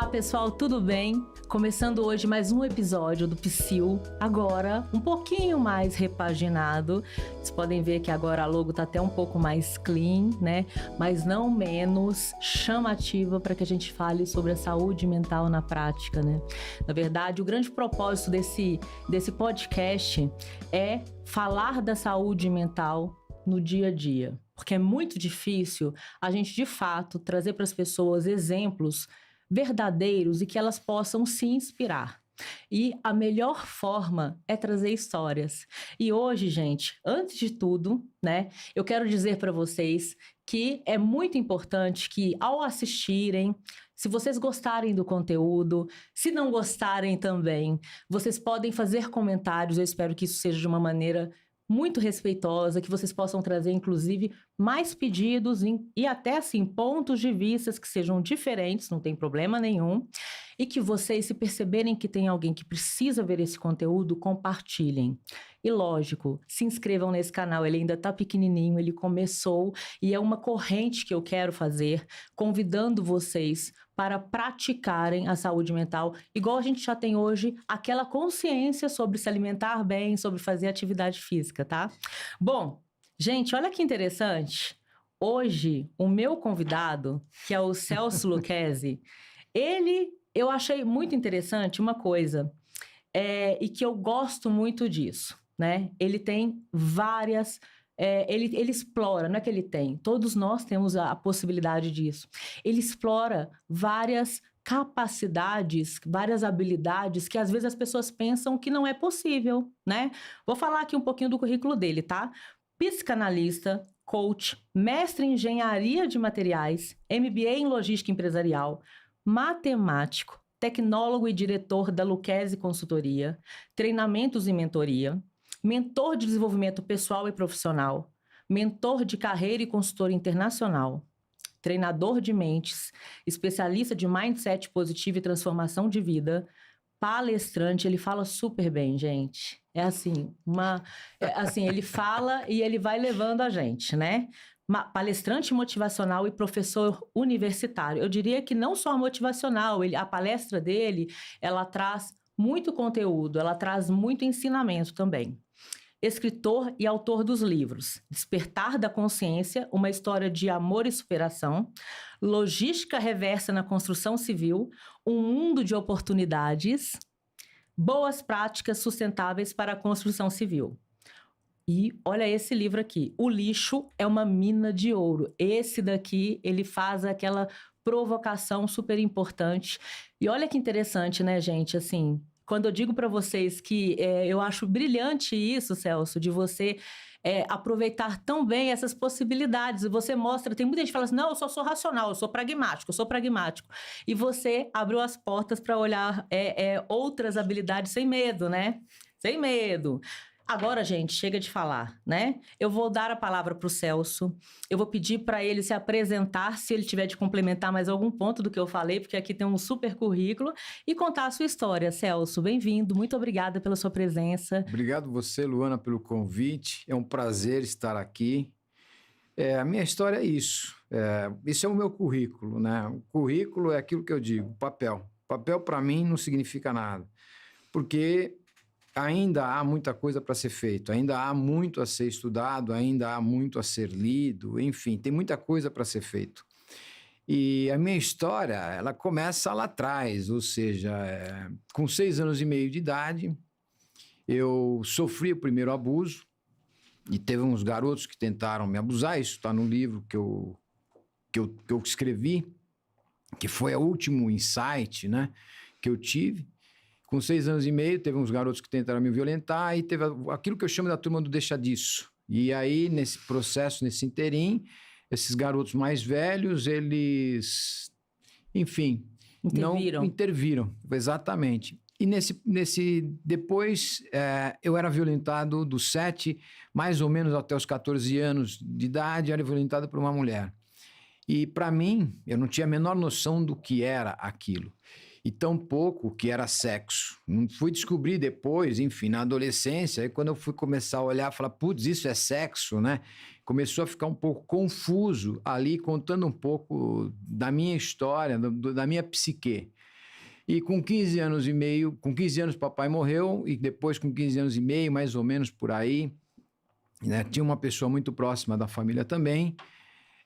Olá pessoal, tudo bem? Começando hoje mais um episódio do Psyll, agora um pouquinho mais repaginado. Vocês podem ver que agora a logo tá até um pouco mais clean, né? Mas não menos chamativa para que a gente fale sobre a saúde mental na prática, né? Na verdade, o grande propósito desse podcast é falar da saúde mental no dia a dia. Porque é muito difícil a gente, de fato, trazer para as pessoas exemplos verdadeiros e que elas possam se inspirar. E a melhor forma é trazer histórias. E hoje, gente, antes de tudo, né, eu quero dizer para vocês que é muito importante que, ao assistirem, se vocês gostarem do conteúdo, se não gostarem também, vocês podem fazer comentários. Eu espero que isso seja de uma maneira muito respeitosa, que vocês possam trazer, inclusive, mais pedidos e até, assim, pontos de vista que sejam diferentes, não tem problema nenhum, e que vocês, se perceberem que tem alguém que precisa ver esse conteúdo, compartilhem. E, lógico, se inscrevam nesse canal, ele ainda tá pequenininho, ele começou, e é uma corrente que eu quero fazer, convidando vocês para praticarem a saúde mental, igual a gente já tem hoje, aquela consciência sobre se alimentar bem, sobre fazer atividade física, tá? Bom, gente, olha que interessante. Hoje, o meu convidado, que é o Celso Lucchesi, eu achei muito interessante uma coisa, e que eu gosto muito disso, né? Ele tem várias... ele explora, não é que ele tem, todos nós temos a possibilidade disso. Ele explora várias capacidades, várias habilidades que às vezes as pessoas pensam que não é possível, né? Vou falar aqui um pouquinho do currículo dele, tá? Psicanalista, coach, mestre em engenharia de materiais, MBA em logística empresarial, matemático, tecnólogo e diretor da Lucchesi Consultoria, treinamentos e mentoria, mentor de desenvolvimento pessoal e profissional, mentor de carreira e consultor internacional, treinador de mentes, especialista de mindset positivo e transformação de vida, palestrante. Ele fala super bem, gente. Ele fala e ele vai levando a gente, né? Palestrante motivacional e professor universitário. Eu diria que não só motivacional, a palestra dele, ela traz muito conteúdo, ela traz muito ensinamento também. Escritor e autor dos livros Despertar da Consciência, uma história de amor e superação, Logística Reversa na Construção Civil, um mundo de oportunidades, Boas Práticas Sustentáveis para a Construção Civil. E olha esse livro aqui, O Lixo é uma Mina de Ouro. Esse daqui, ele faz aquela provocação super importante. E olha que interessante, né, gente, assim... Quando eu digo para vocês que eu acho brilhante isso, Celso, de você aproveitar tão bem essas possibilidades. Você mostra, tem muita gente que fala assim, não, eu só sou racional, eu sou pragmático. E você abriu as portas para olhar outras habilidades sem medo, né? Sem medo. Agora, gente, chega de falar, né? Eu vou dar a palavra para o Celso, eu vou pedir para ele se apresentar, se ele tiver de complementar mais algum ponto do que eu falei, porque aqui tem um super currículo, e contar a sua história. Celso, bem-vindo, muito obrigada pela sua presença. Obrigado você, Luana, pelo convite, é um prazer estar aqui. A minha história é isso, esse é o meu currículo, né? O currículo é aquilo que eu digo, papel. Papel para mim não significa nada, porque... ainda há muita coisa para ser feito, ainda há muito a ser estudado, ainda há muito a ser lido, enfim, tem muita coisa para ser feito. E a minha história, ela começa lá atrás, ou seja, com 6 anos e meio de idade, eu sofri o primeiro abuso, e teve uns garotos que tentaram me abusar, isso está no livro que eu escrevi, que foi o último insight, né, que eu tive. Com 6 anos e meio, teve uns garotos que tentaram me violentar e teve aquilo que eu chamo da turma do deixa disso. E aí, nesse processo, nesse interim, esses garotos mais velhos, eles, enfim, não interviram. Exatamente. E depois, eu era violentado dos 7, mais ou menos até os 14 anos de idade, era violentado por uma mulher. E para mim, eu não tinha a menor noção do que era aquilo. E tampouco que era sexo. Não fui descobrir depois, enfim, na adolescência, aí quando eu fui começar a olhar, falar, putz, isso é sexo, né? Começou a ficar um pouco confuso ali, contando um pouco da minha história, da minha psique. E com 15 anos e meio, com 15 anos papai morreu, e depois com 15 anos e meio, mais ou menos por aí, né, tinha uma pessoa muito próxima da família também,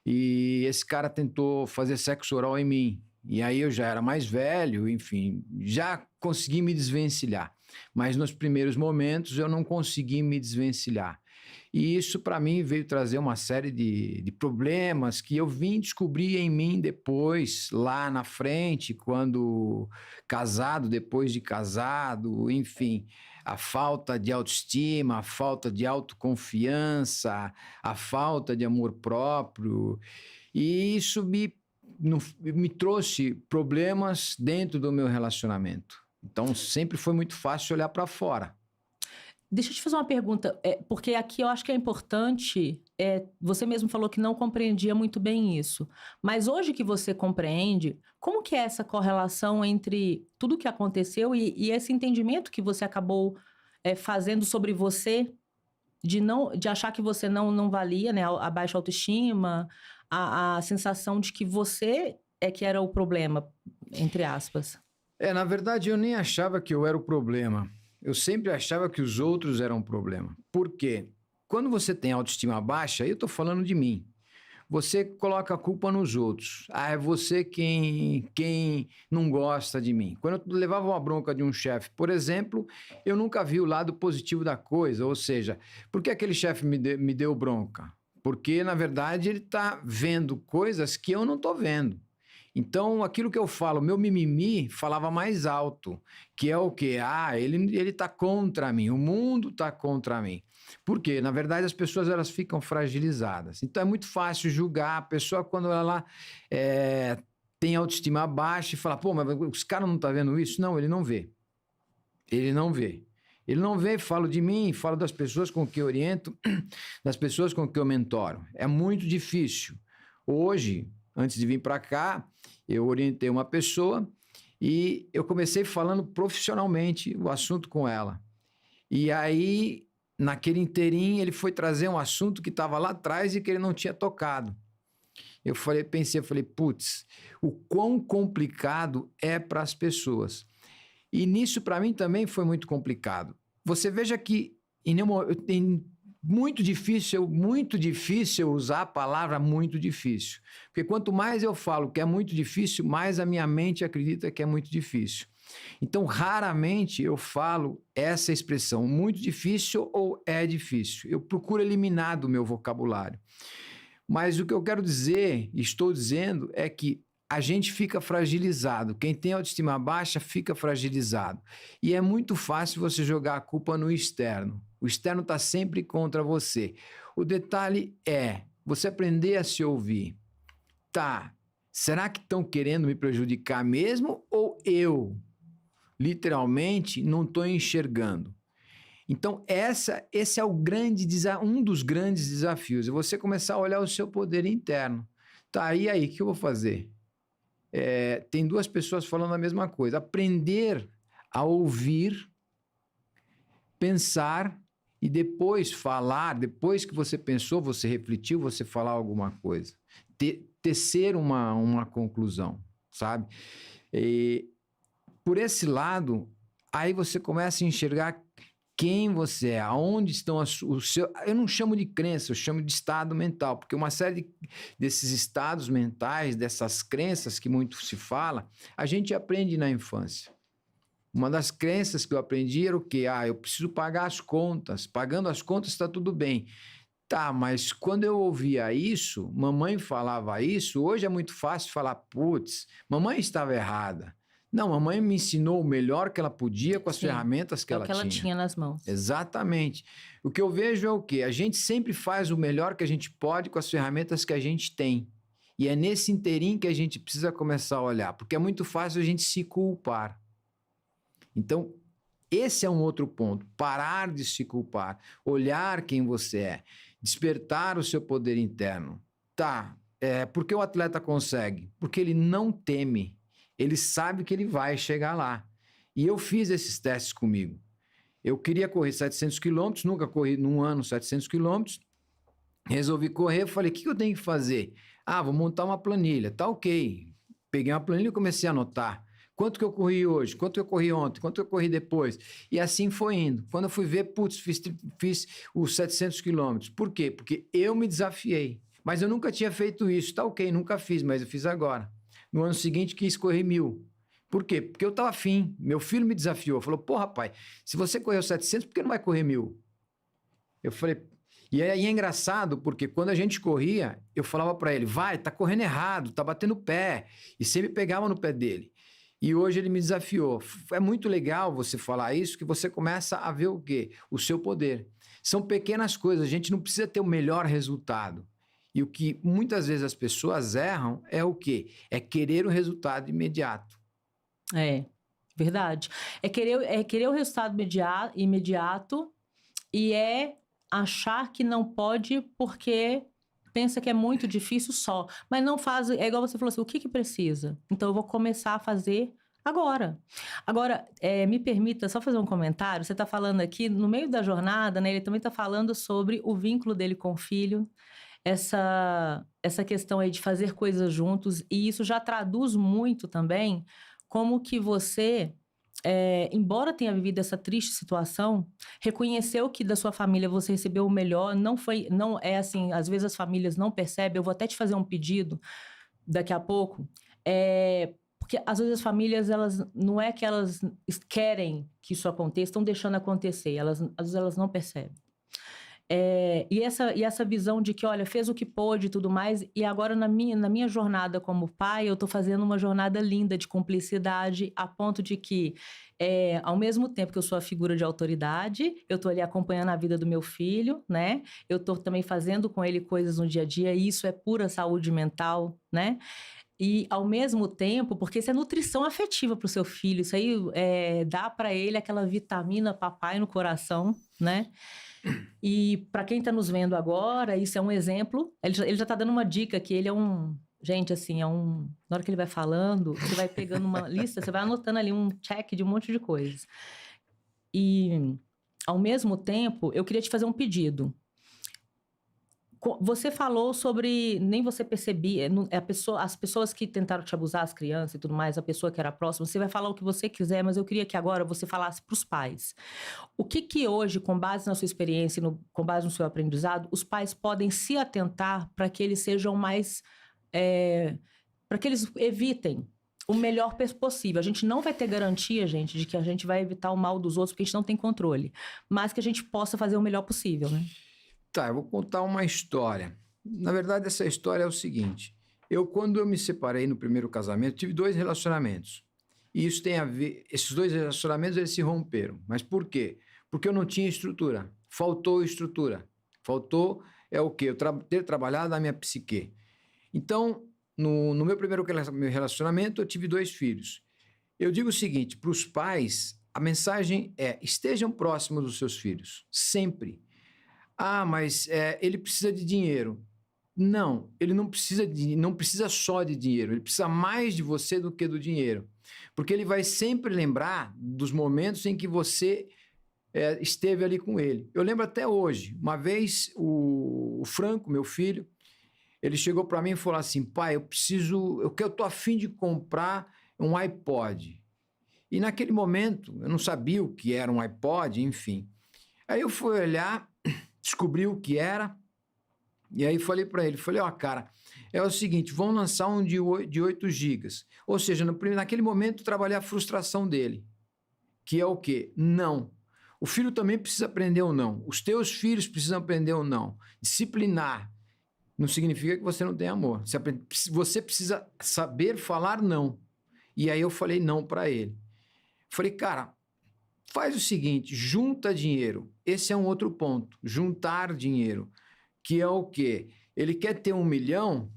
e esse cara tentou fazer sexo oral em mim. E aí eu já era mais velho, enfim, já consegui me desvencilhar. Mas nos primeiros momentos eu não consegui me desvencilhar. E isso, para mim, veio trazer uma série de problemas que eu vim descobrir em mim depois, lá na frente, quando casado, depois de casado, enfim, a falta de autoestima, a falta de autoconfiança, a falta de amor próprio. E isso me trouxe problemas dentro do meu relacionamento. Então, sempre foi muito fácil olhar para fora. Deixa eu te fazer uma pergunta, porque aqui eu acho que é importante, você mesmo falou que não compreendia muito bem isso, mas hoje que você compreende, como que é essa correlação entre tudo que aconteceu e esse entendimento que você acabou fazendo sobre você, de achar que você não valia, né, a baixa autoestima, a sensação de que você é que era o problema, entre aspas. Na verdade, eu nem achava que eu era o problema. Eu sempre achava que os outros eram o problema. Por quê? Quando você tem autoestima baixa, eu estou falando de mim, você coloca a culpa nos outros. É você quem não gosta de mim. Quando eu levava uma bronca de um chefe, por exemplo, eu nunca vi o lado positivo da coisa. Ou seja, por que aquele chefe me deu bronca? Porque, na verdade, ele está vendo coisas que eu não estou vendo. Então, aquilo que eu falo, meu mimimi falava mais alto, que é o quê? Ele está contra mim, o mundo está contra mim. Por quê? Na verdade, as pessoas elas ficam fragilizadas. Então, é muito fácil julgar a pessoa quando ela tem autoestima baixa e fala, pô, mas os caras não estão vendo isso? Não, ele não vê. Ele não vê. Ele não vê, falo de mim, falo das pessoas com que eu oriento, das pessoas com que eu mentoro. É muito difícil. Hoje, antes de vir para cá, eu orientei uma pessoa e eu comecei falando profissionalmente o assunto com ela. E aí, naquele inteirinho, ele foi trazer um assunto que estava lá atrás e que ele não tinha tocado. Eu pensei, putz, o quão complicado é para as pessoas. E nisso, para mim, também foi muito complicado. Você veja que muito difícil usar a palavra muito difícil. Porque quanto mais eu falo que é muito difícil, mais a minha mente acredita que é muito difícil. Então, raramente eu falo essa expressão, muito difícil ou é difícil. Eu procuro eliminar do meu vocabulário. Mas o que eu quero dizer, estou dizendo, é que a gente fica fragilizado. Quem tem autoestima baixa fica fragilizado. E é muito fácil você jogar a culpa no externo. O externo está sempre contra você. O detalhe é você aprender a se ouvir. Tá, será que estão querendo me prejudicar mesmo ou eu, literalmente, não estou enxergando? Então, esse é um dos grandes desafios. É você começar a olhar o seu poder interno. Tá, e aí, o que eu vou fazer? Tem duas pessoas falando a mesma coisa. Aprender a ouvir, pensar e depois falar, depois que você pensou, você refletiu, você falar alguma coisa. Tecer uma conclusão, sabe? E, por esse lado, aí você começa a enxergar quem você é, aonde estão os seus... Eu não chamo de crença, eu chamo de estado mental, porque uma série desses estados mentais, dessas crenças que muito se fala, a gente aprende na infância. Uma das crenças que eu aprendi era o quê? Eu preciso pagar as contas. Pagando as contas está tudo bem. Tá, mas quando eu ouvia isso, mamãe falava isso, hoje é muito fácil falar, putz, mamãe estava errada. Não, mamãe me ensinou o melhor que ela podia com as ferramentas que ela tinha. É o que ela tinha nas mãos. Exatamente. O que eu vejo é o quê? A gente sempre faz o melhor que a gente pode com as ferramentas que a gente tem. E é nesse inteirinho que a gente precisa começar a olhar, porque é muito fácil a gente se culpar. Então, esse é um outro ponto. Parar de se culpar, olhar quem você é, despertar o seu poder interno. Tá, por que o atleta consegue? Porque ele não teme. Ele sabe que ele vai chegar lá. E eu fiz esses testes comigo. Eu queria correr 700 quilômetros, nunca corri num ano 700 quilômetros. Resolvi correr, falei, o que eu tenho que fazer? Vou montar uma planilha. Tá ok. Peguei uma planilha e comecei a anotar Quanto que eu corri hoje? Quanto que eu corri ontem? Quanto que eu corri depois? E assim foi indo. Quando eu fui ver, putz, fiz os 700 quilômetros. Por quê? Porque eu me desafiei. Mas eu nunca tinha feito isso. Tá ok, nunca fiz, mas eu fiz agora. No ano seguinte, quis correr 1.000. Por quê? Porque eu estava afim. Meu filho me desafiou. Falou, pô, rapaz, se você correu 700, por que não vai correr 1.000? Eu falei... E aí é engraçado, porque quando a gente corria, eu falava para ele, vai, tá correndo errado, tá batendo o pé. E sempre pegava no pé dele. E hoje ele me desafiou. É muito legal você falar isso, que você começa a ver o quê? O seu poder. São pequenas coisas, a gente não precisa ter o melhor resultado. E o que muitas vezes as pessoas erram é o quê? É querer o resultado imediato. É, verdade. É querer o resultado imediato e é achar que não pode porque pensa que é muito difícil só. Mas não faz... É igual você falou assim, o que precisa? Então, eu vou começar a fazer agora. Agora, me permita só fazer um comentário. Você está falando aqui, no meio da jornada, né? Ele também está falando sobre o vínculo dele com o filho. Essa questão aí de fazer coisas juntos. E isso já traduz muito também como que você... embora tenha vivido essa triste situação, reconheceu que da sua família você recebeu o melhor, não é assim, às vezes as famílias não percebem, eu vou até te fazer um pedido daqui a pouco, porque às vezes as famílias, elas, não é que elas querem que isso aconteça, estão deixando acontecer, às vezes elas não percebem. E essa visão de que, olha, fez o que pôde e tudo mais, e agora na minha jornada como pai, eu tô fazendo uma jornada linda de cumplicidade, a ponto de que, ao mesmo tempo que eu sou a figura de autoridade, eu tô ali acompanhando a vida do meu filho, né? Eu tô também fazendo com ele coisas no dia a dia, e isso é pura saúde mental, né? E, ao mesmo tempo, porque isso é nutrição afetiva para o seu filho, isso aí dá para ele aquela vitamina papai no coração, né? E para quem está nos vendo agora, isso é um exemplo. Ele já está dando uma dica que ele é um... Gente, assim, na hora que ele vai falando, você vai pegando uma lista, você vai anotando ali um check de um monte de coisas. E, ao mesmo tempo, eu queria te fazer um pedido. Você falou sobre, nem você percebia, as pessoas que tentaram te abusar, as crianças e tudo mais, a pessoa que era próxima, você vai falar o que você quiser, mas eu queria que agora você falasse para os pais. O que hoje, com base na sua experiência, com base no seu aprendizado, os pais podem se atentar para que eles sejam mais, para que eles evitem o melhor possível. A gente não vai ter garantia, gente, de que a gente vai evitar o mal dos outros, porque a gente não tem controle, mas que a gente possa fazer o melhor possível, né? Tá, eu vou contar uma história. Na verdade, essa história é o seguinte. Quando eu me separei no primeiro casamento, tive 2 relacionamentos. E isso tem a ver... Esses 2 relacionamentos, eles se romperam. Mas por quê? Porque eu não tinha estrutura. Faltou estrutura. Faltou, o quê? Ter trabalhado na minha psique. Então, no meu primeiro relacionamento, eu tive 2 filhos. Eu digo o seguinte, para os pais, a mensagem é: estejam próximos dos seus filhos. Sempre. Ah, mas ele precisa de dinheiro. Não, ele não precisa só de dinheiro, ele precisa mais de você do que do dinheiro. Porque ele vai sempre lembrar dos momentos em que você esteve ali com ele. Eu lembro até hoje, uma vez o Franco, meu filho, ele chegou para mim e falou assim: pai, eu tô a fim de comprar um iPod. E naquele momento, eu não sabia o que era um iPod, enfim. Aí eu fui olhar, descobri o que era, e aí falei para ele, ó, cara, é o seguinte, vão lançar um de 8 gigas. Ou seja, naquele momento, trabalhei a frustração dele, que é o quê? Não. O filho também precisa aprender o não. Os teus filhos precisam aprender o não. Disciplinar não significa que você não tem amor. Você precisa saber falar não. E aí eu falei não para ele. Falei, cara, faz o seguinte, junta dinheiro. Esse é um outro ponto, juntar dinheiro, que é o quê? Ele quer ter 1 milhão,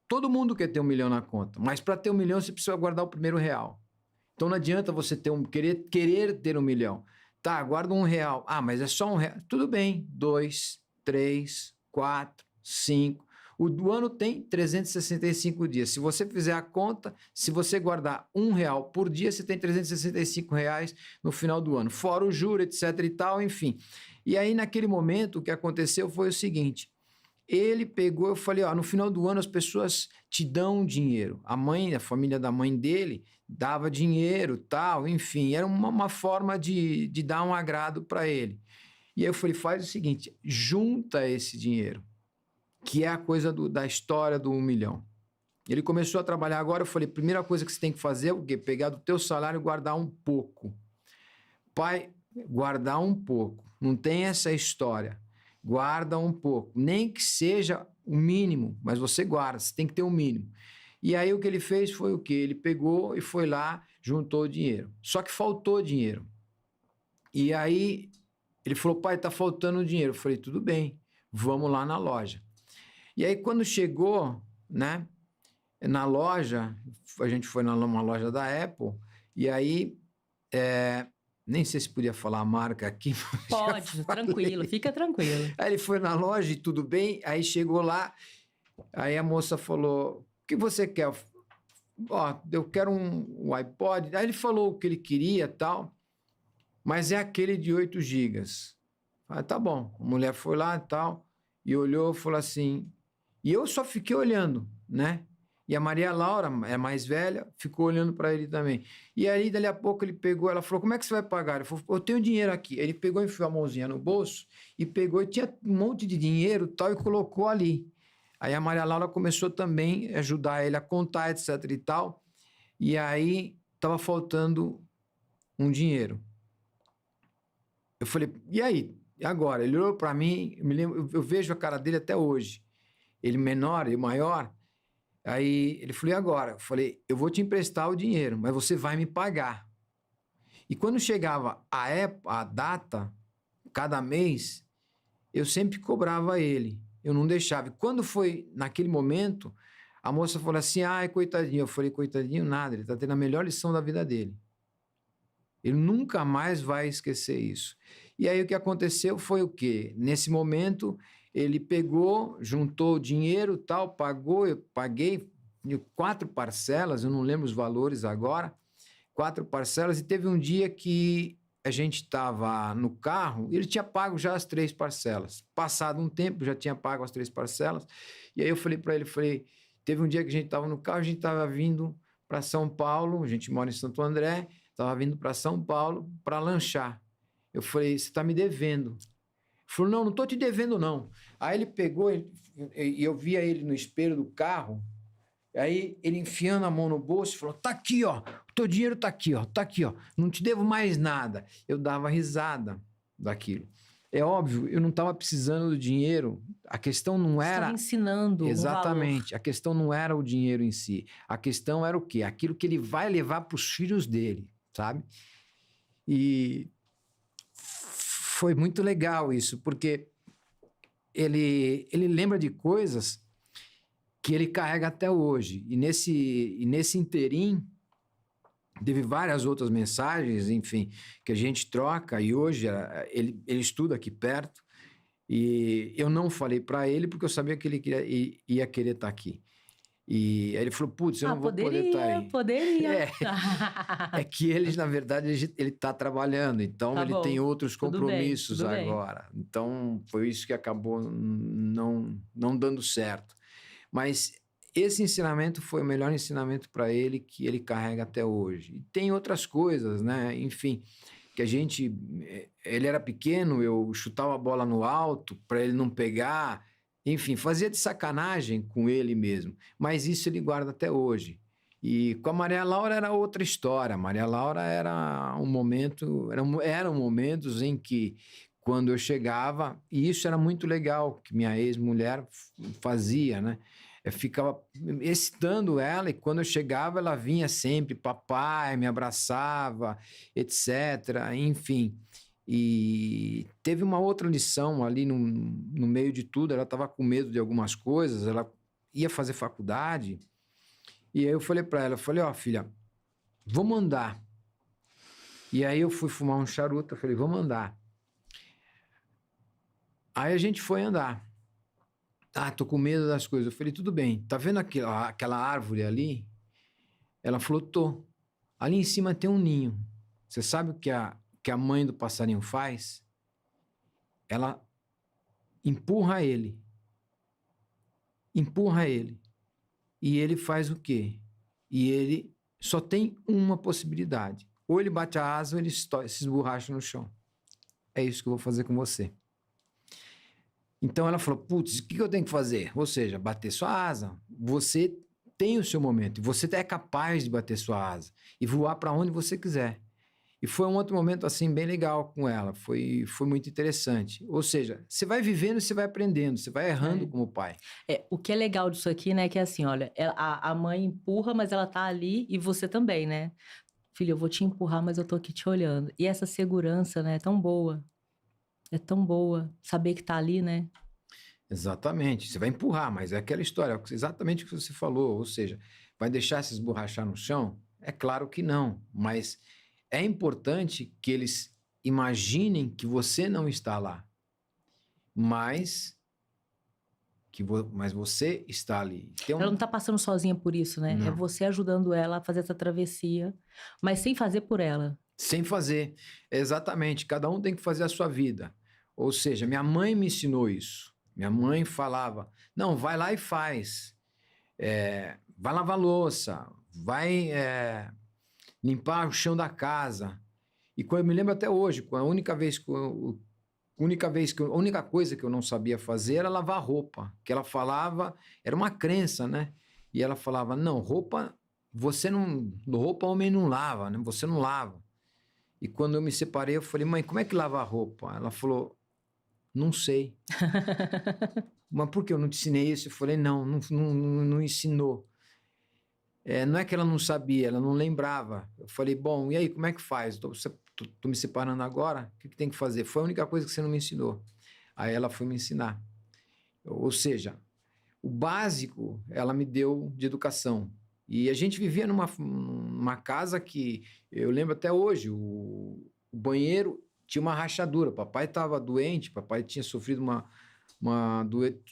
todo mundo quer ter 1 milhão na conta, mas para ter 1 milhão você precisa guardar o primeiro real. Então não adianta você querer ter 1 milhão. Tá, guarda R$1. Ah, mas é só R$1. Tudo bem, 2, 3, 4, 5... O ano tem 365 dias. Se você fizer a conta, se você guardar R$1 por dia, você tem R$365 no final do ano. Fora o juro, etc e tal, enfim. E aí, naquele momento, o que aconteceu foi o seguinte. Ele pegou, eu falei, ó, no final do ano as pessoas te dão dinheiro. A família da mãe dele dava dinheiro, tal, enfim, era uma forma de dar um agrado para ele. E aí eu falei, faz o seguinte, junta esse dinheiro, que é a coisa da história do 1 milhão. Ele começou a trabalhar agora, eu falei, primeira coisa que você tem que fazer é o quê? Pegar do teu salário e guardar um pouco. Pai, guardar um pouco. Não tem essa história. Guarda um pouco. Nem que seja o mínimo, mas você guarda, você tem que ter o mínimo. E aí o que ele fez foi o quê? Ele pegou e foi lá, juntou o dinheiro. Só que faltou dinheiro. E aí ele falou, pai, tá faltando dinheiro. Eu falei, tudo bem, vamos lá na loja. E aí quando chegou, né, na loja, a gente foi numa loja da Apple, e aí, nem sei se podia falar a marca aqui. Pode, tranquilo, fica tranquilo. Aí ele foi na loja e tudo bem, aí chegou lá, aí a moça falou, o que você quer? Ó, eu quero um iPod. Aí ele falou o que ele queria e tal, mas é aquele de 8 gigas. Ah, tá bom. A mulher foi lá e tal, e olhou e falou assim, e eu só fiquei olhando, né? E a Maria Laura, é mais velha, ficou olhando para ele também. E aí, dali a pouco, ele pegou, ela falou, como é que você vai pagar? Ele falou, eu tenho dinheiro aqui. Ele pegou, enfiou a mãozinha no bolso e pegou, e tinha um monte de dinheiro tal, e colocou ali. Aí a Maria Laura começou também a ajudar ele a contar, etc e tal. E aí, estava faltando um dinheiro. Eu falei, e aí? E agora? Ele olhou para mim, eu vejo a cara dele até hoje. Ele menor e maior. Aí ele falou, e agora? Eu falei, eu vou te emprestar o dinheiro, mas você vai me pagar. E quando chegava a data, cada mês, eu sempre cobrava ele. Eu não deixava. E quando foi naquele momento, a moça falou assim, ai, coitadinho. Eu falei, coitadinho nada, ele está tendo a melhor lição da vida dele. Ele nunca mais vai esquecer isso. E aí o que aconteceu foi o quê? Nesse momento, ele pegou, juntou o dinheiro, tal, pagou, eu paguei 4 parcelas, eu não lembro os valores agora, 4 parcelas, e teve um dia que a gente estava no carro, ele tinha pago já as 3 parcelas. Passado um tempo, já tinha pago as 3 parcelas, e aí eu falei para ele, teve um dia que a gente estava no carro, a gente estava vindo para São Paulo, a gente mora em Santo André, estava vindo para São Paulo para lanchar. Eu falei, você está me devendo. Ele falou, não estou te devendo, não. Aí ele pegou, e eu via ele no espelho do carro, aí ele enfiando a mão no bolso e falou, tá aqui, ó, o teu dinheiro tá aqui, ó, não te devo mais nada. Eu dava risada daquilo. É óbvio, eu não estava precisando do dinheiro, a questão não era... Estava ensinando Exatamente, a questão não era o dinheiro em si, a questão era o quê? Aquilo que ele vai levar para os filhos dele, sabe? E foi muito legal isso, porque ele lembra de coisas que ele carrega até hoje. E nesse interim, teve várias outras mensagens, enfim, que a gente troca, e hoje ele estuda aqui perto, e eu não falei para ele, porque eu sabia que ele ia querer estar aqui. E aí ele falou, putz, eu não vou poder estar aí. Poderia. É que ele, na verdade, ele está trabalhando, então Tá ele bom. tem outros compromissos Tudo bem. agora. Então, foi isso que acabou não dando certo. Mas esse ensinamento foi o melhor ensinamento para ele que ele carrega até hoje. E tem outras coisas, né? Enfim, que ele era pequeno, eu chutava a bola no alto para ele não pegar, enfim, fazia de sacanagem com ele mesmo. Mas isso ele guarda até hoje. E com a Maria Laura era outra história. A Maria Laura era um momento, eram momentos em que, quando eu chegava, e isso era muito legal, que minha ex-mulher fazia, né? Eu ficava excitando ela, e quando eu chegava, ela vinha sempre, papai, me abraçava, etc. Enfim. E teve uma outra lição ali no meio de tudo, ela estava com medo de algumas coisas, ela ia fazer faculdade, e aí eu falei para ela, ó, filha, vamos andar. E aí eu fui fumar um charuto, eu falei, vamos andar. Aí a gente foi andar. Ah, tô com medo das coisas. Eu falei, tudo bem, tá vendo aquela árvore ali? Ela falou, tô. Ali em cima tem um ninho. Você sabe o que a mãe do passarinho faz? Ela empurra ele. empurra ele. E ele faz o quê? E ele só tem uma possibilidade. Ou ele bate a asa ou ele se esborracha no chão. É isso que eu vou fazer com você. Então ela falou, putz, o que eu tenho que fazer? Ou seja, bater sua asa. Você tem o seu momento. Você é capaz de bater sua asa e voar para onde você quiser. E foi um outro momento, assim, bem legal com ela. Foi muito interessante. Ou seja, você vai vivendo e você vai aprendendo. Você vai errando como pai. O que é legal disso aqui, né? Que é assim, olha, a mãe empurra, mas ela tá ali e você também, né? Filho, eu vou te empurrar, mas eu tô aqui te olhando. E essa segurança, né? É tão boa. É tão boa saber que tá ali, né? Exatamente. Você vai empurrar, mas é aquela história, exatamente o que você falou. Ou seja, vai deixar se esborrachar no chão? É claro que não, mas é importante que eles imaginem que você não está lá, mas você está ali. Ela não tá passando sozinha por isso, né? É Não. você ajudando ela a fazer essa travessia, mas sem fazer por ela. Sem fazer. Exatamente. Cada um tem que fazer a sua vida. Ou seja, minha mãe me ensinou isso. Minha mãe falava, não, vai lá e faz. Vai lavar louça, vai limpar o chão da casa. E eu me lembro até hoje, a única coisa que eu não sabia fazer era lavar roupa. Que ela falava, era uma crença, né? E ela falava, não, roupa homem não lava, né? Você não lava. E quando eu me separei, eu falei, mãe, como é que lava a roupa? Ela falou, não sei. Mas por que eu não te ensinei isso? Eu falei, não ensinou. Não é que ela não sabia, ela não lembrava. Eu falei, bom, e aí, como é que faz? Tô me separando agora, o que tem que fazer? Foi a única coisa que você não me ensinou. Aí ela foi me ensinar. Ou seja, o básico ela me deu de educação. E a gente vivia numa casa que, eu lembro até hoje, o banheiro tinha uma rachadura. Papai estava doente, papai tinha sofrido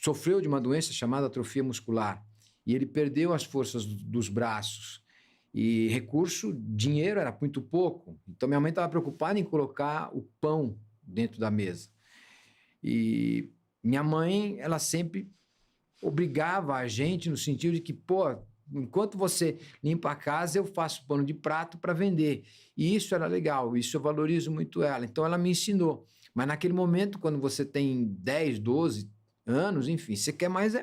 sofreu de uma doença chamada atrofia muscular. E ele perdeu as forças dos braços. E dinheiro era muito pouco. Então minha mãe estava preocupada em colocar o pão dentro da mesa. E minha mãe, ela sempre obrigava a gente no sentido de que, pô, enquanto você limpa a casa, eu faço pano de prato para vender. E isso era legal, isso eu valorizo muito ela. Então ela me ensinou. Mas naquele momento, quando você tem 10, 12 anos, enfim, você quer mais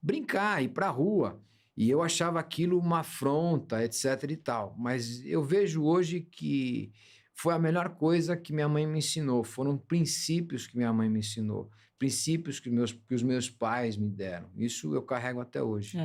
brincar, ir para a rua. E eu achava aquilo uma afronta, etc e tal. Mas eu vejo hoje que foi a melhor coisa que minha mãe me ensinou. Foram princípios que minha mãe me ensinou. Princípios que os meus pais me deram. Isso eu carrego até hoje.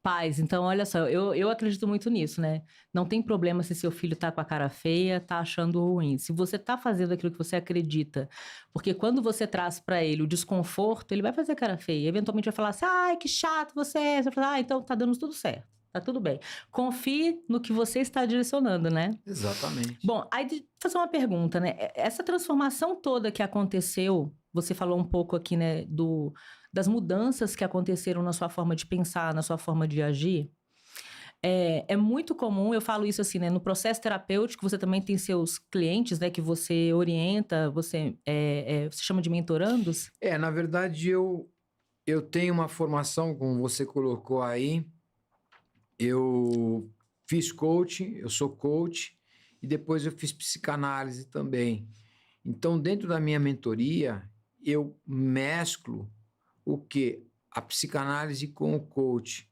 Pais, então olha só, eu acredito muito nisso, né? Não tem problema se seu filho tá com a cara feia, tá achando ruim. Se você tá fazendo aquilo que você acredita, porque quando você traz para ele o desconforto, ele vai fazer cara feia. Eventualmente vai falar assim, ai, que chato você é. Você vai falar, então tá dando tudo certo. Tá tudo bem. Confie no que você está direcionando, né? Exatamente. Bom, aí de fazer uma pergunta, né? Essa transformação toda que aconteceu, você falou um pouco aqui, né, das mudanças que aconteceram na sua forma de pensar, na sua forma de agir. É muito comum, eu falo isso assim, né? No processo terapêutico, você também tem seus clientes, né? Que você orienta, você chama de mentorandos? Na verdade, eu tenho uma formação, como você colocou aí. Eu fiz coaching, eu sou coach, e depois eu fiz psicanálise também. Então, dentro da minha mentoria, eu mesclo o quê? A psicanálise com o coach.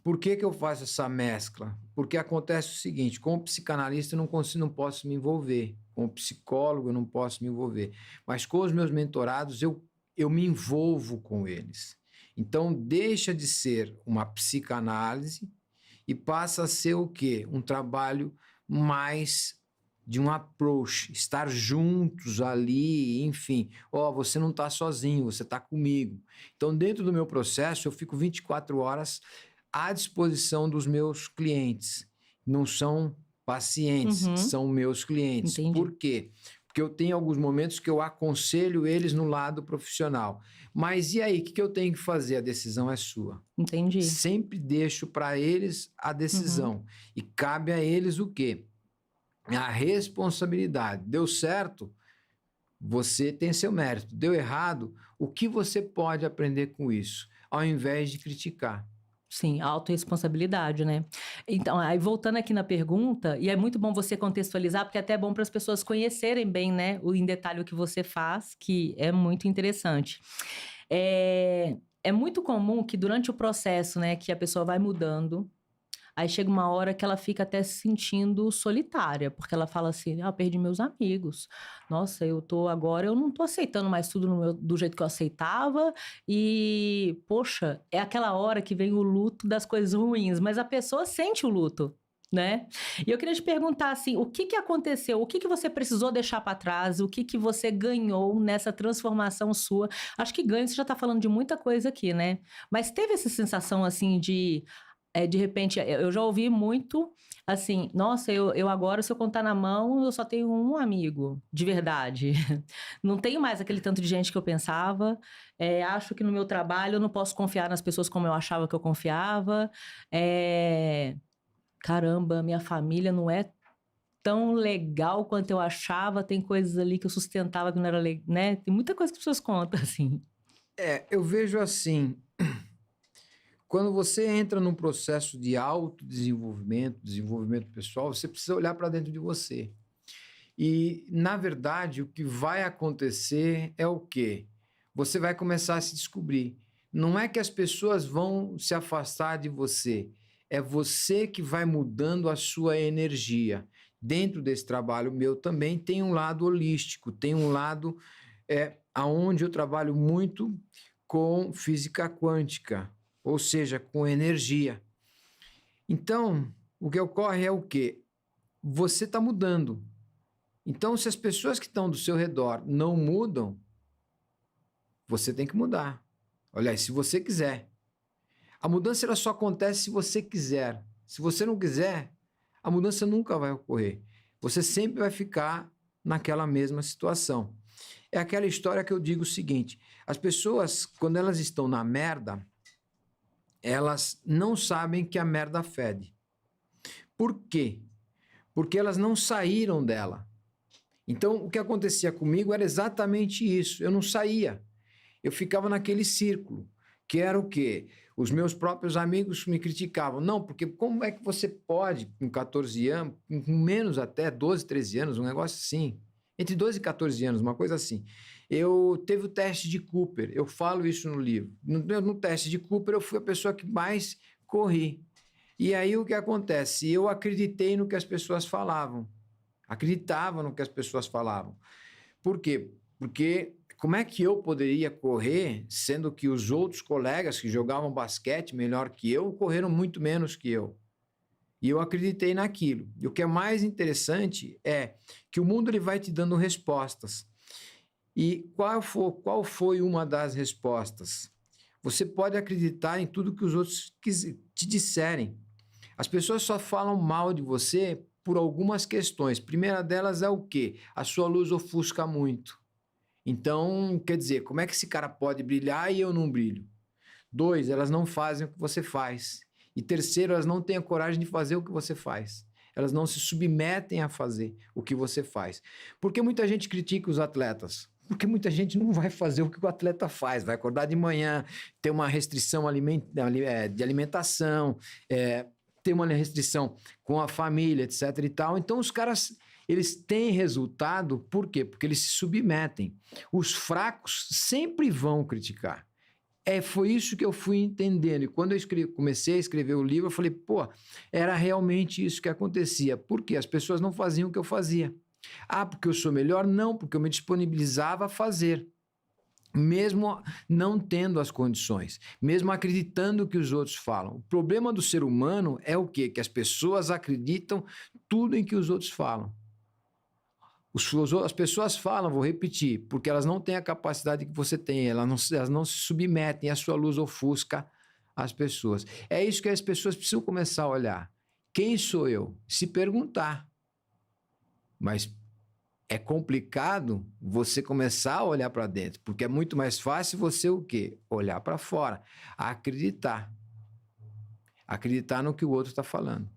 Por que eu faço essa mescla? Porque acontece o seguinte, como psicanalista eu não posso me envolver, como psicólogo eu não posso me envolver, mas com os meus mentorados eu me envolvo com eles. Então, deixa de ser uma psicanálise e passa a ser o quê? Um trabalho mais de um approach, estar juntos ali, enfim. Você não está sozinho, você está comigo. Então, dentro do meu processo, eu fico 24 horas à disposição dos meus clientes. Não são pacientes, são meus clientes. Entendi. Por quê? Porque eu tenho alguns momentos que eu aconselho eles no lado profissional. Mas e aí, o que eu tenho que fazer? A decisão é sua. Entendi. Sempre deixo para eles a decisão. E cabe a eles o quê? A responsabilidade. Deu certo? Você tem seu mérito. Deu errado? O que você pode aprender com isso? ao invés de criticar. Sim, autorresponsabilidade, né? Então, aí voltando aqui na pergunta, e é muito bom você contextualizar, porque é até bom para as pessoas conhecerem bem, né, em detalhe o que você faz, que é muito interessante. É muito comum que durante o processo, né, que a pessoa vai mudando, aí chega uma hora que ela fica até se sentindo solitária, porque ela fala assim: eu perdi meus amigos. Nossa, agora eu não tô aceitando mais tudo do jeito que eu aceitava. E, poxa, é aquela hora que vem o luto das coisas ruins, mas a pessoa sente o luto, né? E eu queria te perguntar assim, o que aconteceu? O que você precisou deixar para trás? O que você ganhou nessa transformação sua? Acho que ganho, você já tá falando de muita coisa aqui, né? Mas teve essa sensação assim de repente, eu já ouvi muito assim: nossa, eu agora, se eu contar na mão, eu só tenho um amigo, de verdade. Não tenho mais aquele tanto de gente que eu pensava. Acho que no meu trabalho eu não posso confiar nas pessoas como eu achava que eu confiava. Caramba, minha família não é tão legal quanto eu achava. Tem coisas ali que eu sustentava que não era legal, né? Tem muita coisa que as pessoas contam, assim. Eu vejo assim, quando você entra num processo de autodesenvolvimento, desenvolvimento pessoal, você precisa olhar para dentro de você. E, na verdade, o que vai acontecer é o quê? Você vai começar a se descobrir. Não é que as pessoas vão se afastar de você, é você que vai mudando a sua energia. Dentro desse trabalho meu também tem um lado holístico, tem um lado aonde eu trabalho muito com física quântica, ou seja, com energia. Então, o que ocorre é o quê? Você está mudando. Então, se as pessoas que estão do seu redor não mudam, você tem que mudar. Olha, se você quiser. A mudança ela só acontece se você quiser. Se você não quiser, a mudança nunca vai ocorrer. Você sempre vai ficar naquela mesma situação. É aquela história que eu digo o seguinte: as pessoas, quando elas estão na merda, elas não sabem que a merda fede. Por quê? Porque elas não saíram dela. Então, o que acontecia comigo era exatamente isso. Eu não saía. Eu ficava naquele círculo, que era o quê? Os meus próprios amigos me criticavam. Não, porque como é que você pode, com 14 anos, com menos até, 12, 13 anos, um negócio assim, entre 12 e 14 anos, uma coisa assim. Eu teve o teste de Cooper, eu falo isso no livro. No teste de Cooper, eu fui a pessoa que mais corri. E aí o que acontece? Eu acreditei no que as pessoas falavam. Acreditava no que as pessoas falavam. Por quê? Porque como é que eu poderia correr, sendo que os outros colegas que jogavam basquete melhor que eu, correram muito menos que eu? E eu acreditei naquilo. E o que é mais interessante é que o mundo ele vai te dando respostas. E qual foi uma das respostas? Você pode acreditar em tudo que os outros te disserem. As pessoas só falam mal de você por algumas questões. Primeira delas é o quê? A sua luz ofusca muito. Então, quer dizer, como é que esse cara pode brilhar e eu não brilho? 2, elas não fazem o que você faz. E terceiro, elas não têm a coragem de fazer o que você faz. Elas não se submetem a fazer o que você faz. Por que muita gente critica os atletas? Porque muita gente não vai fazer o que o atleta faz. Vai acordar de manhã, ter uma restrição de alimentação, ter uma restrição com a família, etc. e tal. Então, os caras, eles têm resultado, por quê? Porque eles se submetem. Os fracos sempre vão criticar. Foi isso que eu fui entendendo. E quando eu comecei a escrever o livro, eu falei, era realmente isso que acontecia. Por quê? As pessoas não faziam o que eu fazia. Porque eu sou melhor? Não, porque eu me disponibilizava a fazer. Mesmo não tendo as condições, mesmo acreditando que os outros falam. O problema do ser humano é o quê? Que as pessoas acreditam tudo em que os outros falam. As pessoas falam, vou repetir, porque elas não têm a capacidade que você tem, elas não se submetem, a sua luz ofusca as pessoas. É isso que as pessoas precisam começar a olhar. Quem sou eu? Se perguntar. Mas é complicado você começar a olhar para dentro, porque é muito mais fácil você o quê? Olhar para fora, acreditar. Acreditar no que o outro está falando.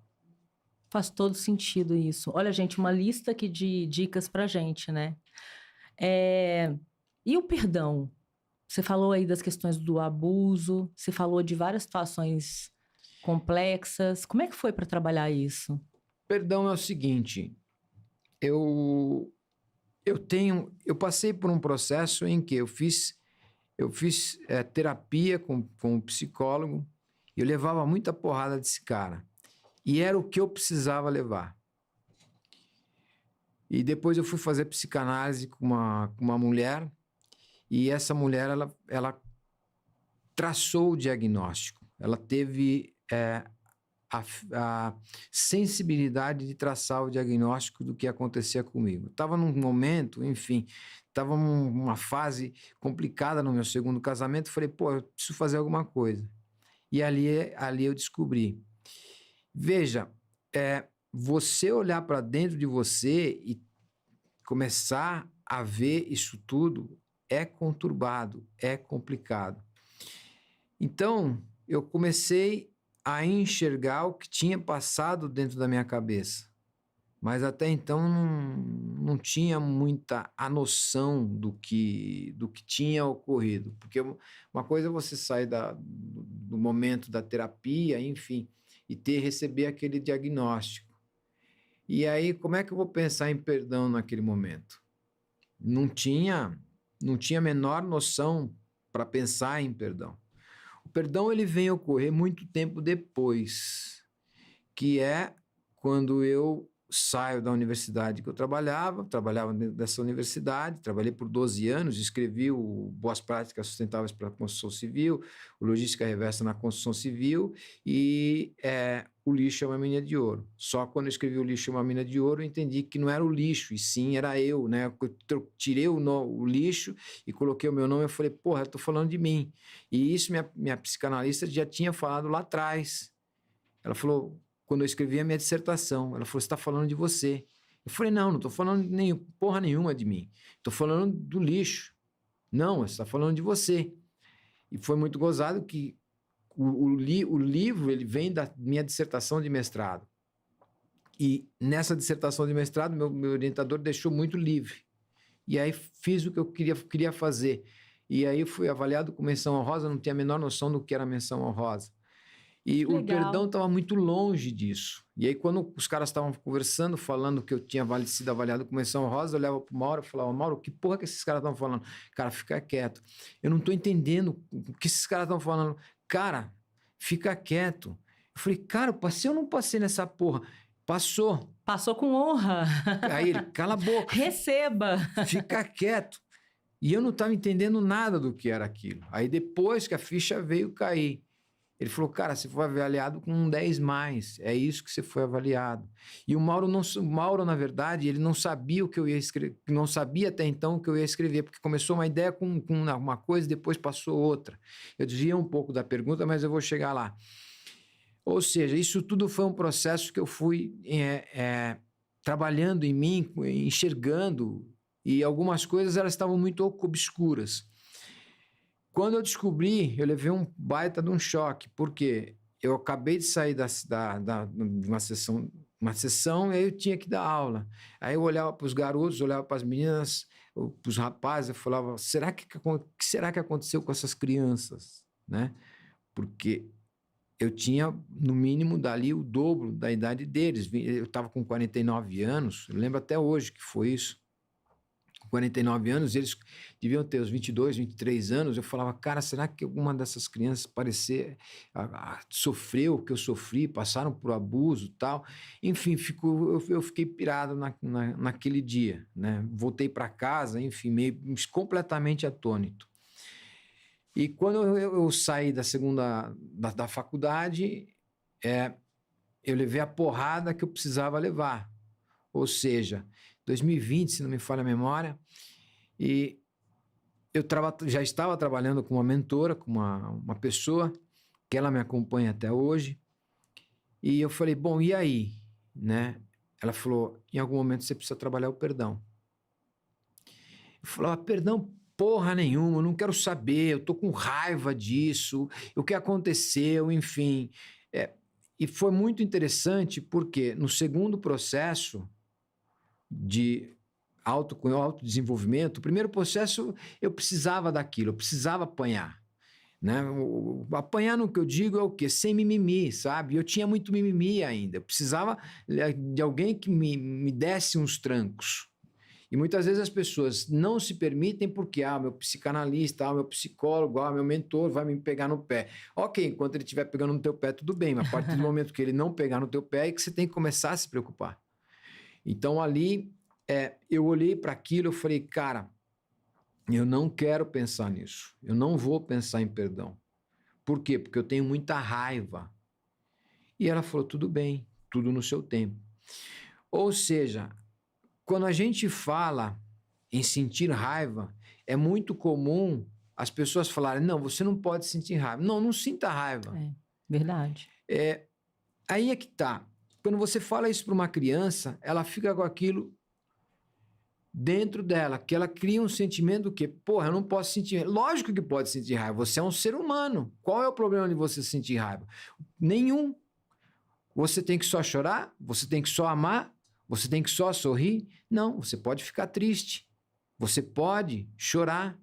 Faz todo sentido isso. Olha, gente, uma lista aqui de dicas pra gente, né? E o perdão? Você falou aí das questões do abuso, você falou de várias situações complexas. Como é que foi para trabalhar isso? Perdão é o seguinte, eu eu passei por um processo em que eu fiz terapia com um psicólogo, e eu levava muita porrada desse cara. E era o que eu precisava levar. E depois eu fui fazer psicanálise com uma mulher, e essa mulher, ela traçou o diagnóstico. Ela teve a sensibilidade de traçar o diagnóstico do que acontecia comigo. Estava num momento, enfim, estava numa fase complicada no meu segundo casamento, falei, pô, eu preciso fazer alguma coisa. E ali eu descobri. Veja, você olhar para dentro de você e começar a ver isso tudo é conturbado, é complicado. Então, eu comecei a enxergar o que tinha passado dentro da minha cabeça. Mas até então não tinha muita a noção do que tinha ocorrido. Porque uma coisa é você sair do momento da terapia, enfim, e receber aquele diagnóstico. E aí, como é que eu vou pensar em perdão naquele momento? Não tinha a menor noção para pensar em perdão. O perdão ele vem ocorrer muito tempo depois, que é quando eu saio da universidade que eu trabalhava dentro dessa universidade, trabalhei por 12 anos, escrevi o Boas Práticas Sustentáveis para a Construção Civil, o Logística Reversa na Construção Civil e o Lixo é uma Mina de Ouro. Só quando eu escrevi o Lixo é uma Mina de Ouro, eu entendi que não era o lixo, e sim era eu, né? Eu tirei o lixo e coloquei o meu nome, eu falei, porra, eu tô falando de mim. E isso minha psicanalista já tinha falado lá atrás. Ela falou, quando eu escrevi a minha dissertação, ela falou, você está falando de você. Eu falei, não estou falando porra nenhuma de mim. Estou falando do lixo. Não, você está falando de você. E foi muito gozado que o livro ele vem da minha dissertação de mestrado. E nessa dissertação de mestrado, meu orientador deixou muito livre. E aí fiz o que eu queria fazer. E aí fui avaliado com menção honrosa, não tinha a menor noção do que era menção honrosa. E o perdão estava muito longe disso. E aí, quando os caras estavam conversando, falando que eu tinha sido avaliado com menção honrosa, eu olhava pro Mauro e falava, Mauro, que porra que esses caras estão falando? Cara, fica quieto. Eu não estou entendendo o que esses caras estão falando. Cara, fica quieto. Eu falei, cara, eu passei ou não passei nessa porra? Passou. Passou com honra. Aí ele, cala a boca. Receba. Fica quieto. E eu não estava entendendo nada do que era aquilo. Aí depois que a ficha veio cair, ele falou, cara, você foi avaliado com um 10 mais, é isso que você foi avaliado. E o Mauro, na verdade, ele não sabia o que eu ia escrever, não sabia até então o que eu ia escrever, porque começou uma ideia com uma coisa, depois passou outra. Eu desviei um pouco da pergunta, mas eu vou chegar lá. Ou seja, isso tudo foi um processo que eu fui trabalhando em mim, enxergando, e algumas coisas elas estavam muito obscuras. Quando eu descobri, eu levei um baita de um choque, porque eu acabei de sair de uma sessão e aí eu tinha que dar aula. Aí eu olhava para os garotos, olhava para as meninas, para os rapazes, eu falava, o que será que aconteceu com essas crianças? Né? Porque eu tinha, no mínimo, dali o dobro da idade deles. Eu estava com 49 anos, eu lembro até hoje que foi isso. 49 anos, eles deviam ter os 22, 23 anos, eu falava, cara, será que alguma dessas crianças sofreu o que eu sofri, passaram por abuso e tal? Enfim, eu fiquei pirado naquele dia, né? Voltei para casa, enfim, meio completamente atônito. E quando eu saí da faculdade, eu levei a porrada que eu precisava levar. Ou seja, 2020, se não me falha a memória, e eu já estava trabalhando com uma mentora, com uma pessoa, que ela me acompanha até hoje, e eu falei, bom, e aí? Né? Ela falou, em algum momento você precisa trabalhar o perdão. Eu falei, perdão porra nenhuma, eu não quero saber, eu tô com raiva disso, o que aconteceu, enfim. E foi muito interessante porque no segundo processo de com autodesenvolvimento, o primeiro processo eu precisava daquilo, eu precisava apanhar. Né? Apanhar no que eu digo é o quê? Sem mimimi, sabe? Eu tinha muito mimimi ainda. Eu precisava de alguém que me desse uns trancos. E muitas vezes as pessoas não se permitem porque, meu psicanalista, meu psicólogo, meu mentor vai me pegar no pé. Ok, enquanto ele estiver pegando no teu pé, tudo bem, mas a partir do momento que ele não pegar no teu pé, é que você tem que começar a se preocupar. Então ali, eu olhei para aquilo e falei, cara, eu não quero pensar nisso. Eu não vou pensar em perdão. Por quê? Porque eu tenho muita raiva. E ela falou, tudo bem, tudo no seu tempo. Ou seja, quando a gente fala em sentir raiva, é muito comum as pessoas falarem, não, você não pode sentir raiva. Não, não sinta raiva. É, verdade. Aí é que tá. Quando você fala isso para uma criança, ela fica com aquilo dentro dela, que ela cria um sentimento do quê? Porra, eu não posso sentir... Lógico que pode sentir raiva, você é um ser humano. Qual é o problema de você sentir raiva? Nenhum. Você tem que só chorar? Você tem que só amar? Você tem que só sorrir? Não, você pode ficar triste. Você pode chorar.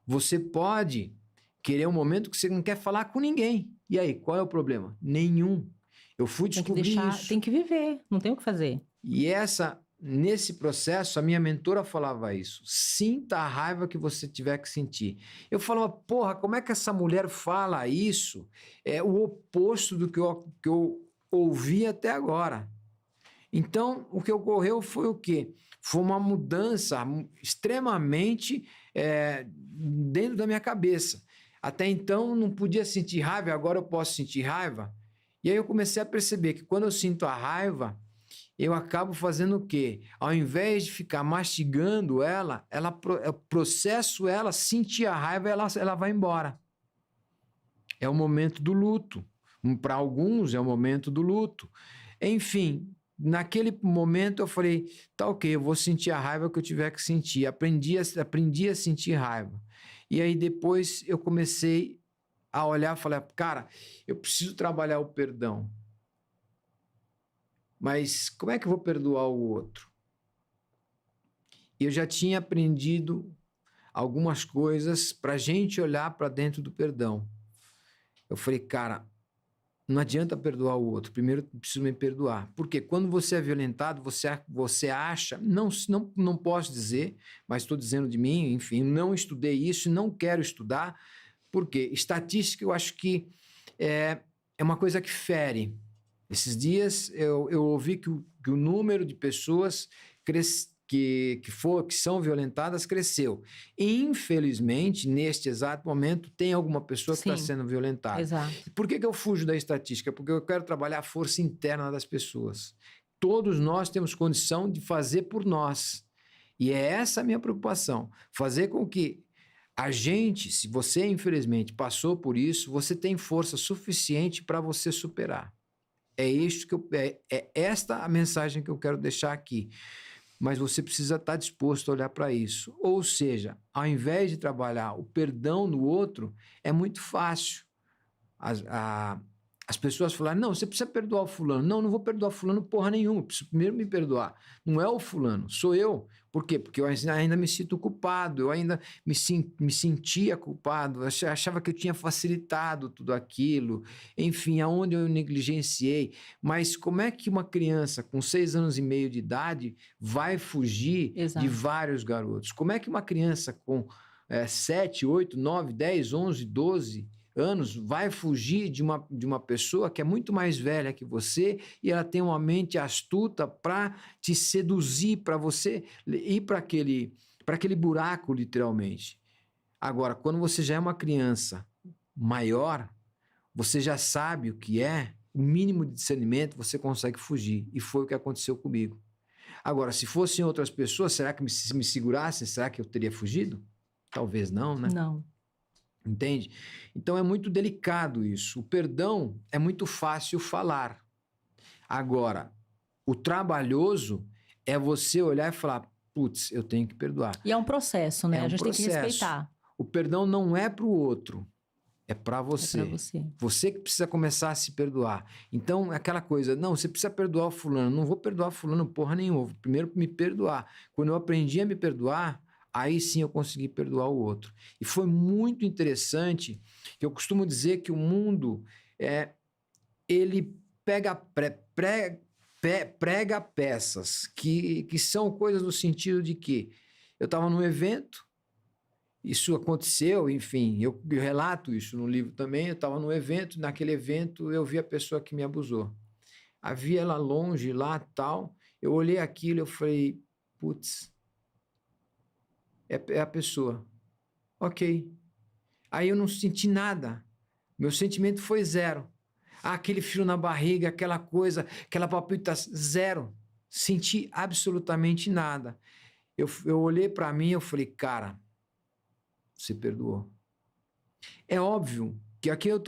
Você pode querer um momento que você não quer falar com ninguém. E aí, qual é o problema? Nenhum. Eu fui descobrir isso. Tem que viver, não tem o que fazer. E nesse processo, a minha mentora falava isso. Sinta a raiva que você tiver que sentir. Eu falava, porra, como é que essa mulher fala isso? É o oposto do que eu ouvi até agora. Então, o que ocorreu foi o quê? Foi uma mudança extremamente dentro da minha cabeça. Até então, não podia sentir raiva, agora eu posso sentir raiva. E aí eu comecei a perceber que quando eu sinto a raiva, eu acabo fazendo o quê? Ao invés de ficar mastigando eu processo ela, sentir a raiva, ela vai embora. É o momento do luto. Para alguns é o momento do luto. Enfim, naquele momento eu falei, tá ok, eu vou sentir a raiva que eu tiver que sentir. Aprendi a sentir raiva. E aí depois eu comecei a olhar e falar, cara, eu preciso trabalhar o perdão. Mas como é que eu vou perdoar o outro? Eu já tinha aprendido algumas coisas para a gente olhar para dentro do perdão. Eu falei, cara, não adianta perdoar o outro. Primeiro, eu preciso me perdoar. Porque quando você é violentado, você acha... Não posso dizer, mas estou dizendo de mim, enfim, não estudei isso, não quero estudar. Por quê? Estatística, eu acho que é uma coisa que fere. Esses dias eu ouvi que o número de pessoas que são violentadas cresceu. E, infelizmente, neste exato momento, tem alguma pessoa que está sendo violentada. Exato. Por que eu fujo da estatística? Porque eu quero trabalhar a força interna das pessoas. Todos nós temos condição de fazer por nós. E é essa a minha preocupação. Fazer com que a gente, se você, infelizmente, passou por isso, você tem força suficiente para você superar. É esta a mensagem que eu quero deixar aqui. Mas você precisa estar disposto a olhar para isso. Ou seja, ao invés de trabalhar o perdão do outro, é muito fácil. As pessoas falarem, não, você precisa perdoar o fulano. Não, não vou perdoar o fulano porra nenhuma, eu preciso primeiro me perdoar. Não é o fulano, sou eu. Por quê? Porque eu ainda me sinto culpado, eu ainda me sentia culpado, eu achava que eu tinha facilitado tudo aquilo, enfim, aonde eu negligenciei. Mas como é que uma criança com 6 anos e meio de idade vai fugir de vários garotos? Como é que uma criança com 7, 8, 9, 10, 11, 12 anos vai fugir de uma pessoa que é muito mais velha que você e ela tem uma mente astuta para te seduzir, para você ir para aquele buraco, literalmente. Agora, quando você já é uma criança maior, você já sabe o que é, o mínimo de discernimento, você consegue fugir. E foi o que aconteceu comigo. Agora, se fossem outras pessoas, será que me segurassem? Será que eu teria fugido? Talvez não, né? Não. Entende? Então é muito delicado isso. O perdão é muito fácil falar. Agora, o trabalhoso é você olhar e falar, putz, eu tenho que perdoar. E é um processo, né? A gente tem que respeitar. O perdão não é para o outro. É para É você. para você. Você que precisa começar a se perdoar. Então, é aquela coisa, não, você precisa perdoar o fulano. Não vou perdoar fulano porra nenhuma. Vou primeiro me perdoar. Quando eu aprendi a me perdoar, aí sim eu consegui perdoar o outro. E foi muito interessante, que eu costumo dizer que o mundo, ele prega peças, que são coisas no sentido de que eu estava num evento, isso aconteceu, enfim, eu relato isso no livro também. Eu estava num evento, naquele evento eu vi a pessoa que me abusou. Havia ela longe, lá, tal. Eu olhei aquilo e eu falei, putz, é a pessoa. Ok. Aí eu não senti nada. Meu sentimento foi zero. Aquele frio na barriga, aquela coisa, aquela palpitação, zero. Senti absolutamente nada. Eu olhei para mim e eu falei, cara, você perdoou. É óbvio que aqui eu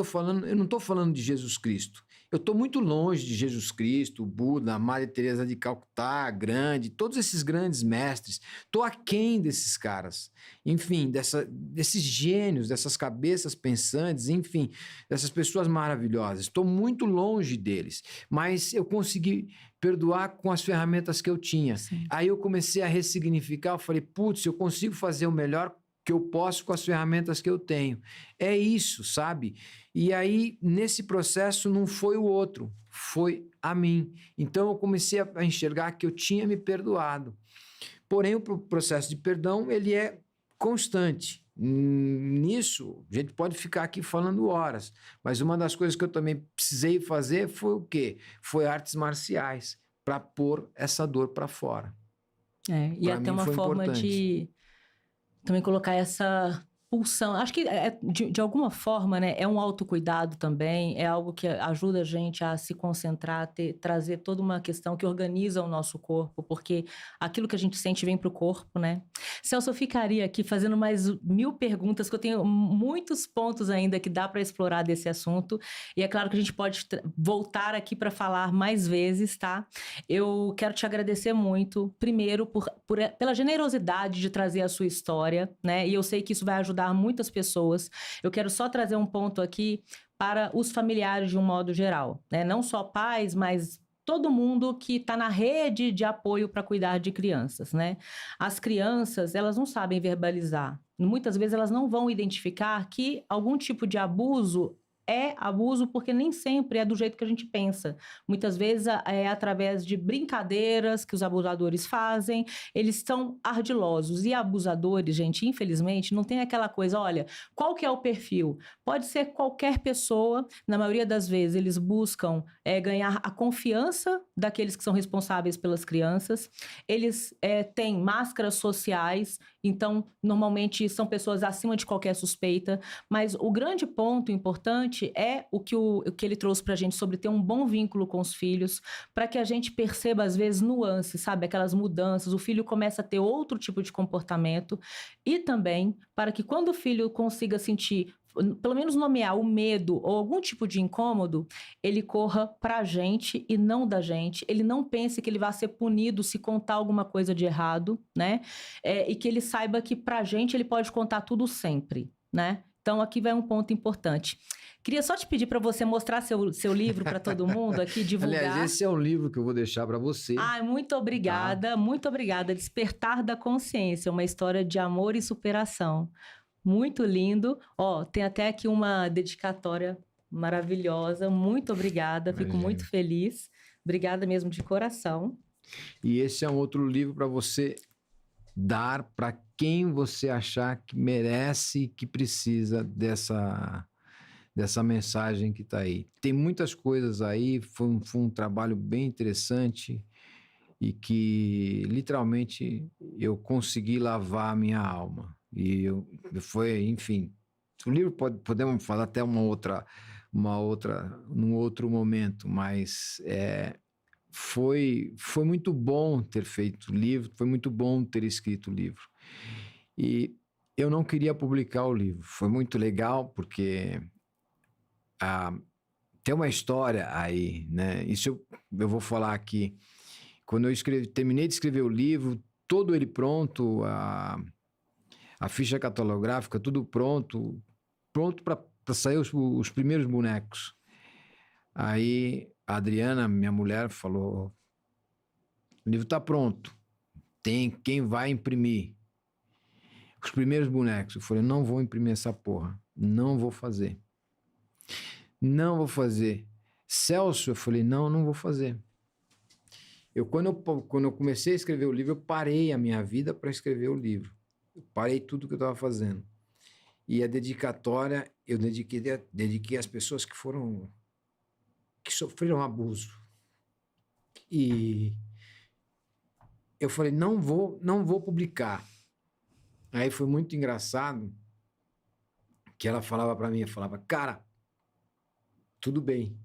não estou falando de Jesus Cristo. Eu estou muito longe de Jesus Cristo, Buda, Madre Teresa de Calcutá, Grande, todos esses grandes mestres. Estou aquém desses caras. Enfim, desses gênios, dessas cabeças pensantes, enfim, dessas pessoas maravilhosas. Estou muito longe deles. Mas eu consegui perdoar com as ferramentas que eu tinha. Sim. Aí eu comecei a ressignificar, eu falei, putz, eu consigo fazer o melhor que eu posso com as ferramentas que eu tenho. É isso, sabe? E aí, nesse processo, não foi o outro, foi a mim. Então, eu comecei a enxergar que eu tinha me perdoado. Porém, o processo de perdão, ele é constante. Nisso, a gente pode ficar aqui falando horas, mas uma das coisas que eu também precisei fazer foi o quê? Foi artes marciais, para pôr essa dor para fora. E Pra até mim uma foi forma importante. de também colocar essa pulsão. Acho que de alguma forma, né, é um autocuidado também, é algo que ajuda a gente a se concentrar, trazer toda uma questão que organiza o nosso corpo, porque aquilo que a gente sente vem para o corpo, né? Celso, eu ficaria aqui fazendo mais 1000 perguntas, que eu tenho muitos pontos ainda que dá para explorar desse assunto, e é claro que a gente pode voltar aqui para falar mais vezes, tá? Eu quero te agradecer muito, primeiro, pela generosidade de trazer a sua história, né? E eu sei que isso vai ajudar muitas pessoas. Eu quero só trazer um ponto aqui para os familiares de um modo geral, né? Não só pais, mas todo mundo que está na rede de apoio para cuidar de crianças, né? As crianças, elas não sabem verbalizar. Muitas vezes elas não vão identificar que algum tipo de abuso é abuso, porque nem sempre é do jeito que a gente pensa. Muitas vezes é através de brincadeiras que os abusadores fazem. Eles são ardilosos. E abusadores, gente, infelizmente, não tem aquela coisa, olha, qual que é o perfil? Pode ser qualquer pessoa. Na maioria das vezes, eles buscam ganhar a confiança daqueles que são responsáveis pelas crianças. Eles têm máscaras sociais. Então, normalmente, são pessoas acima de qualquer suspeita. Mas o grande ponto importante é o que ele trouxe pra gente sobre ter um bom vínculo com os filhos, para que a gente perceba, às vezes, nuances, sabe? Aquelas mudanças, o filho começa a ter outro tipo de comportamento, e também para que quando o filho consiga sentir, pelo menos nomear o medo ou algum tipo de incômodo, ele corra pra gente e não da gente. Ele não pense que ele vai ser punido se contar alguma coisa de errado, né? E que ele saiba que pra gente ele pode contar tudo sempre, né? Então, aqui vai um ponto importante. Queria só te pedir para você mostrar seu livro para todo mundo aqui, divulgar. Aliás, esse é um livro que eu vou deixar para você. Ai, muito obrigada, muito obrigada. Despertar da Consciência, uma história de amor e superação. Muito lindo. Ó, tem até aqui uma dedicatória maravilhosa. Muito obrigada, fico muito feliz. Obrigada mesmo de coração. E esse é um outro livro para você dar para quem você achar que merece, que precisa dessa mensagem que está aí. Tem muitas coisas aí, foi um trabalho bem interessante e que literalmente eu consegui lavar a minha alma. E foi, enfim, o livro podemos falar até num outro momento, mas foi muito bom ter feito o livro, foi muito bom ter escrito o livro. E eu não queria publicar o livro, foi muito legal porque tem uma história aí, né? Isso eu vou falar aqui. Quando eu terminei de escrever o livro, todo ele pronto, a ficha catalográfica, tudo pronto para sair os primeiros bonecos. Aí a Adriana, minha mulher, falou: o livro está pronto, tem quem vai imprimir os primeiros bonecos. Eu falei: não vou imprimir essa porra, não vou fazer. Não vou fazer. Celso, eu falei: não vou fazer. Quando eu comecei a escrever o livro, eu parei a minha vida para escrever o livro. Eu parei tudo que eu estava fazendo. E a dedicatória, eu dediquei às pessoas que sofreram abuso. E eu falei: não vou publicar. Aí foi muito engraçado que ela falava para mim, cara, tudo bem,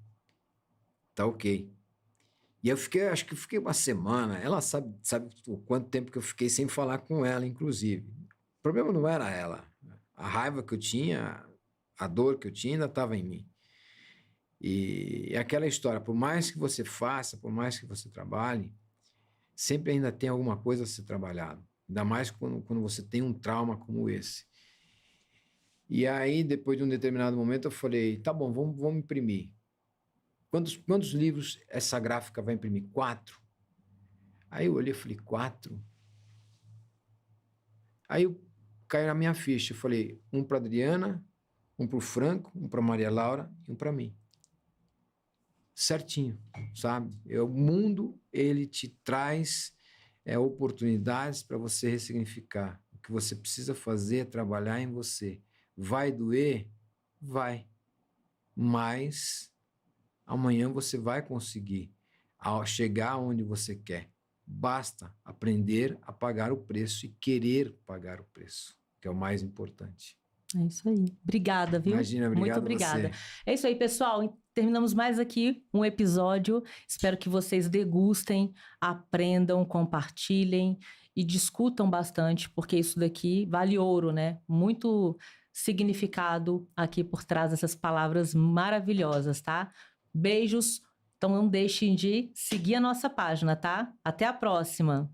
tá ok. E eu acho que eu fiquei uma semana, ela sabe o quanto tempo que eu fiquei sem falar com ela, inclusive. O problema não era ela. A raiva que eu tinha, a dor que eu tinha ainda estava em mim. E aquela história, por mais que você faça, por mais que você trabalhe, sempre ainda tem alguma coisa a ser trabalhado. Ainda mais quando você tem um trauma como esse. E aí, depois de um determinado momento, eu falei: tá bom, vamos imprimir. Quantos livros essa gráfica vai imprimir? 4. Aí eu olhei e falei: 4? Aí caiu na minha ficha. Eu falei: um para Adriana, um para o Franco, um para Maria Laura e um para mim. Certinho, sabe? O mundo, ele te traz oportunidades para você ressignificar. O que você precisa fazer é trabalhar em você. Vai doer? Vai. Mas amanhã você vai conseguir chegar onde você quer. Basta aprender a pagar o preço e querer pagar o preço, que é o mais importante. É isso aí. Obrigada, viu? Imagina, obrigado. Muito obrigada. Você. É isso aí, pessoal. Terminamos mais aqui um episódio. Espero que vocês degustem, aprendam, compartilhem e discutam bastante, porque isso daqui vale ouro, né? Muito significado aqui por trás dessas palavras maravilhosas, tá? Beijos. Então não deixem de seguir a nossa página, tá? Até a próxima.